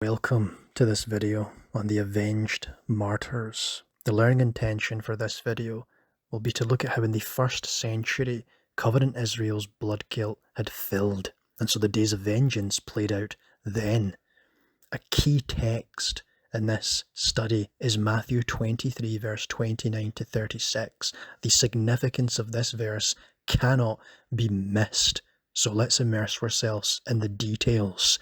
Welcome to this video on the Avenged Martyrs. The learning intention for this video will be to look at how in the 1st century covenant Israel's blood guilt had filled, and so the days of vengeance played out then. A key text in this study is Matthew 23 verse 29 to 36. The significance of this verse cannot be missed, so let's immerse ourselves in the details.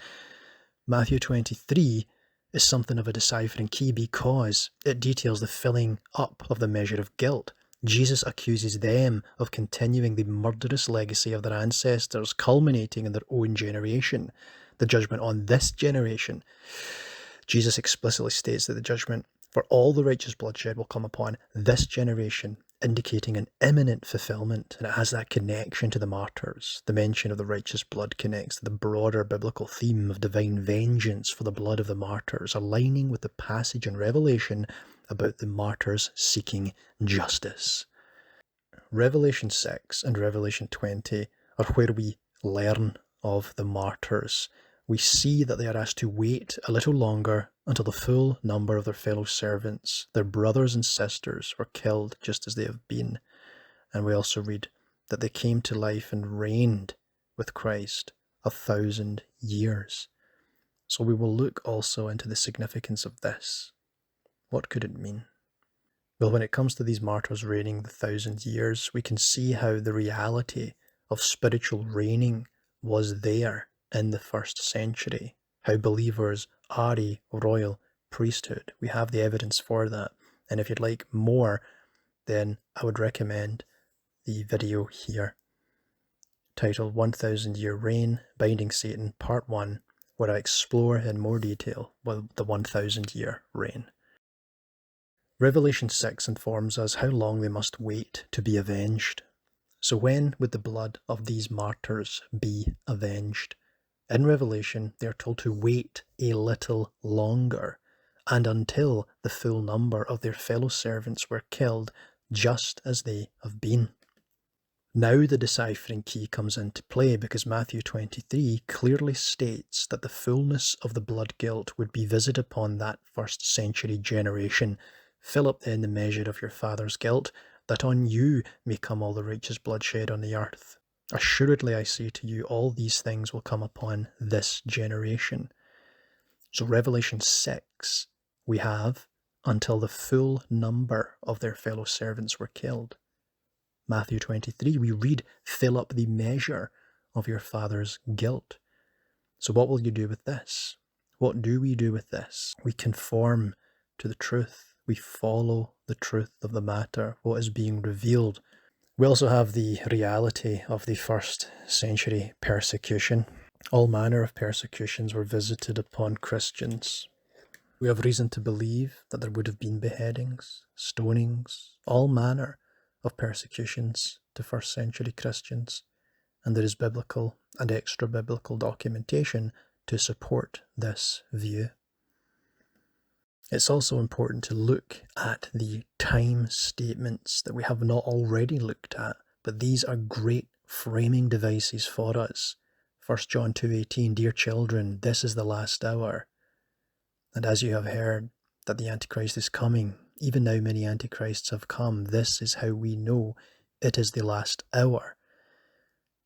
Matthew 23 is something of a deciphering key because it details the filling up of the measure of guilt. Jesus accuses them of continuing the murderous legacy of their ancestors, culminating in their own generation. The judgment on this generation. Jesus explicitly states that the judgment for all the righteous bloodshed will come upon this generation, indicating an imminent fulfillment, and it has that connection to the martyrs. The mention of the righteous blood connects to the broader biblical theme of divine vengeance for the blood of the martyrs, aligning with the passage in Revelation about the martyrs seeking justice. Revelation 6 and Revelation 20 are where we learn of the martyrs. We see that they are asked to wait a little longer until the full number of their fellow servants, their brothers and sisters, were killed just as they have been. And we also read that they came to life and reigned with Christ 1,000 years. So we will look also into the significance of this. What could it mean? Well, when it comes to these martyrs reigning the 1,000 years, we can see how the reality of spiritual reigning was there in the 1st century, how believers are a royal priesthood. We have the evidence for that, and if you'd like more, then I would recommend the video here titled 1000 Year Reign, Binding Satan, Part 1, where I explore in more detail the 1000 year reign. Revelation 6 informs us how long they must wait to be avenged. So when would the blood of these martyrs be avenged? In Revelation, they are told to wait a little longer, and until the full number of their fellow servants were killed, just as they have been. Now the deciphering key comes into play because Matthew 23 clearly states that the fullness of the blood guilt would be visited upon that 1st century generation. Fill up then the measure of your father's guilt, that on you may come all the righteous bloodshed on the earth. Assuredly I say to you, all these things will come upon this generation. So Revelation 6, we have until the full number of their fellow servants were killed. Matthew 23, we read, fill up the measure of your father's guilt. So what will you do with this? What do we do with this? We conform to the truth. We follow the truth of the matter, what is being revealed. We also have the reality of the 1st century persecution. All manner of persecutions were visited upon Christians. We have reason to believe that there would have been beheadings, stonings, all manner of persecutions to 1st century Christians, and there is biblical and extra-biblical documentation to support this view. It's also important to look at the time statements that we have not already looked at, but these are great framing devices for us. 1 John 2:18, Dear children, this is the last hour. And as you have heard that the Antichrist is coming, even now many Antichrists have come, this is how we know it is the last hour.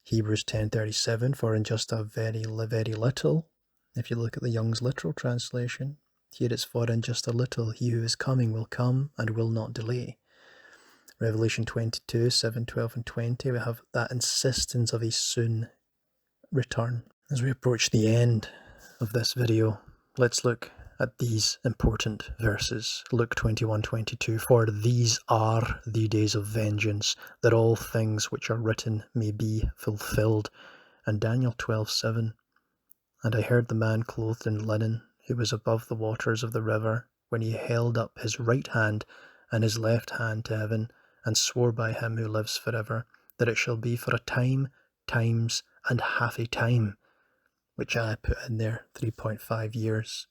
Hebrews 10:37, for in just a very little, if you look at the Young's literal translation, here it's for in just a little, he who is coming will come and will not delay. Revelation 22, 7, 12 and 20, we have that insistence of a soon return. As we approach the end of this video, let's look at these important verses. Luke 21:22, for these are the days of vengeance, that all things which are written may be fulfilled. And Daniel 12:7, and I heard the man clothed in linen, who was above the waters of the river, when he held up his right hand and his left hand to heaven, and swore by him who lives forever, that it shall be for a time, times, and half a time, which I put in there 3.5 years.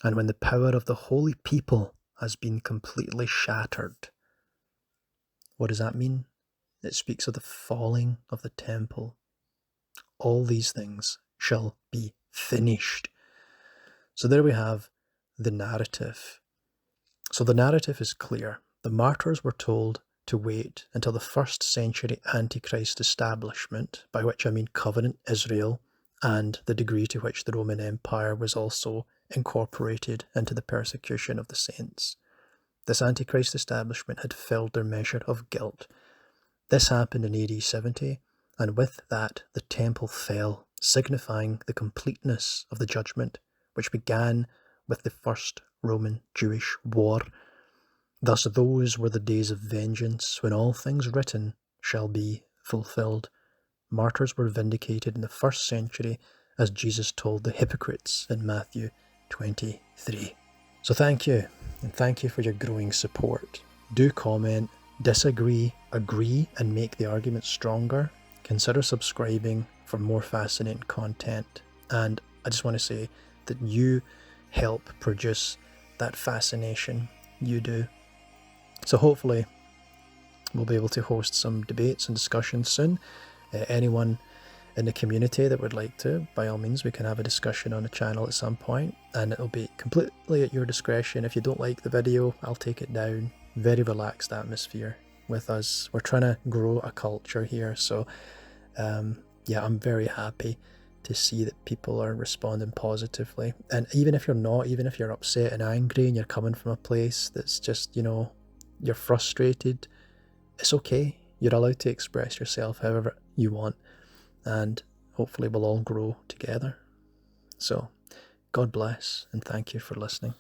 And when the power of the holy people has been completely shattered. What does that mean? It speaks of the falling of the temple. All these things shall be finished. So there we have the narrative. So the narrative is clear. The martyrs were told to wait until the 1st century Antichrist establishment, by which I mean covenant Israel, and the degree to which the Roman Empire was also incorporated into the persecution of the saints. This Antichrist establishment had filled their measure of guilt. This happened in AD 70, and with that the temple fell, signifying the completeness of the judgment, which began with the First Roman-Jewish War. Thus those were the days of vengeance, when all things written shall be fulfilled. Martyrs were vindicated in the 1st century, as Jesus told the hypocrites in Matthew 23. So thank you, and thank you for your growing support. Do comment, disagree, agree, and make the argument stronger. Consider subscribing for more fascinating content. And I just want to say that you help produce that fascination. You do. So hopefully we'll be able to host some debates and discussions soon. Anyone in the community that would like to, by all means, we can have a discussion on the channel at some point, and it'll be completely at your discretion. If you don't like the video, I'll take it down. Very relaxed atmosphere with us. We're trying to grow a culture here, so yeah, I'm very happy to see that people are responding positively. And even if you're not, even if you're upset and angry and you're coming from a place that's just, you know, you're frustrated, it's okay. You're allowed to express yourself however you want, and hopefully we'll all grow together. So God bless, and thank you for listening.